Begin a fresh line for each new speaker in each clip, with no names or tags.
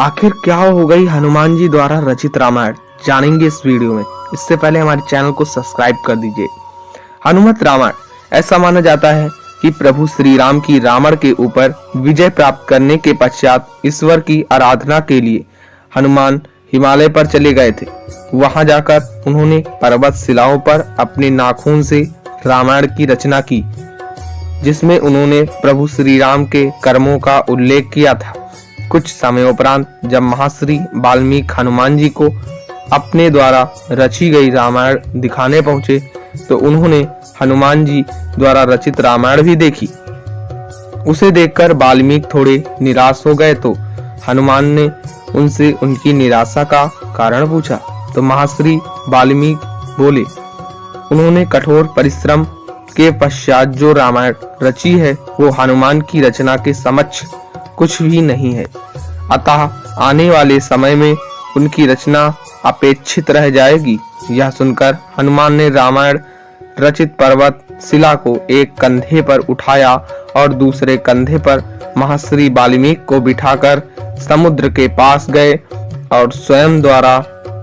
आखिर क्या हो गई हनुमान जी द्वारा रचित रामायण, जानेंगे इस वीडियो में। इससे पहले हमारे चैनल को सब्सक्राइब कर दीजिए। हनुमत रामायण ऐसा माना जाता है कि प्रभु श्री राम की रावण के ऊपर विजय प्राप्त करने के पश्चात ईश्वर की आराधना के लिए हनुमान हिमालय पर चले गए थे। वहां जाकर उन्होंने पर्वत शिलाओं पर अपने नाखून से रामायण की रचना की, जिसमें उन्होंने प्रभु श्री राम के कर्मों का उल्लेख किया था। कुछ समय उपरांत जब महर्षि वाल्मीकि हनुमान जी को अपने द्वारा रची गई रामायण दिखाने पहुंचे तो उन्होंने हनुमान जी द्वारा रचित रामायण भी देखी। उसे देखकर वाल्मीकि थोड़े निराश हो गए तो हनुमान ने उनसे उनकी निराशा का कारण पूछा तो महर्षि वाल्मीकि बोले, उन्होंने कठोर परिश्रम के पश्चात जो रामायण रची है वो हनुमान की रचना के समक्ष कुछ भी नहीं है। अतः आने वाले समय में उनकी रचना अपेक्षित रह जाएगी। यह सुनकर हनुमान ने रामायण रचित पर्वत शिला को एक कंधे पर उठाया और दूसरे कंधे पर महर्षि वाल्मीकि को बिठाकर समुद्र के पास गए और स्वयं द्वारा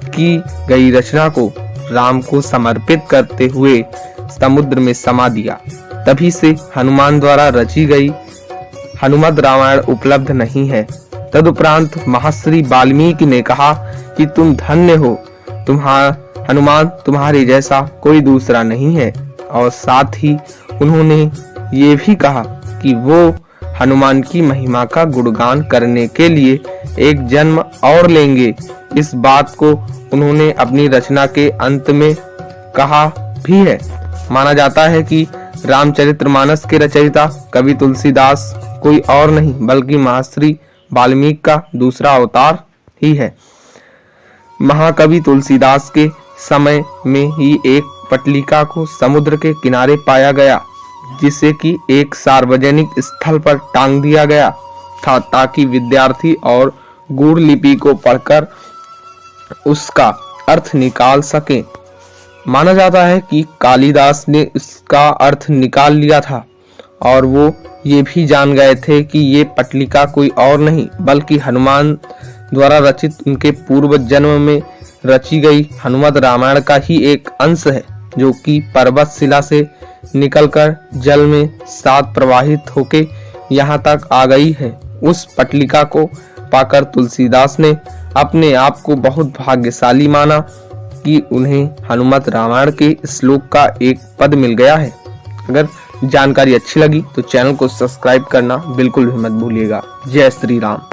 की गई रचना को राम को समर्पित करते हुए समुद्र में समा दिया। तभी से हनुमान द्वारा रची गई हनुमत रामायण उपलब्ध नहीं है। तदुपरांत महर्षि वाल्मीकि ने कहा कि तुम धन्य हो, हनुमान तुम्हारे जैसा कोई दूसरा नहीं है। और साथ ही उन्होंने ये भी कहा कि वो हनुमान की महिमा का गुणगान करने के लिए एक जन्म और लेंगे। इस बात को उन्होंने अपनी रचना के अंत में कहा भी है। माना जाता है कि रामचरितमानस के रचयिता कवि तुलसीदास कोई और नहीं बल्कि महर्षि वाल्मीकि का दूसरा अवतार ही है। महाकवि तुलसीदास के समय में ही एक पटलिका को समुद्र के किनारे पाया गया, जिसे कि एक सार्वजनिक स्थल पर टांग दिया गया था ताकि विद्यार्थी और गूढ़ लिपि को पढ़कर उसका अर्थ निकाल सके। माना जाता है कि कालिदास ने इसका अर्थ निकाल लिया था और वो ये भी जान गए थे कि ये पटलिका कोई और नहीं बल्कि हनुमान द्वारा रचित उनके पूर्व जन्म में रची गई हनुमत रामायण का ही एक अंश है, जो कि पर्वत शिला से निकलकर जल में साथ प्रवाहित होके यहाँ तक आ गई है। उस पटलिका को पाकर तुलसीदास ने अपने आप को बहुत भाग्यशाली माना कि उन्हें हनुमत रामायण के श्लोक का एक पद मिल गया है। अगर जानकारी अच्छी लगी तो चैनल को सब्सक्राइब करना बिल्कुल भी मत भूलिएगा। जय श्री राम।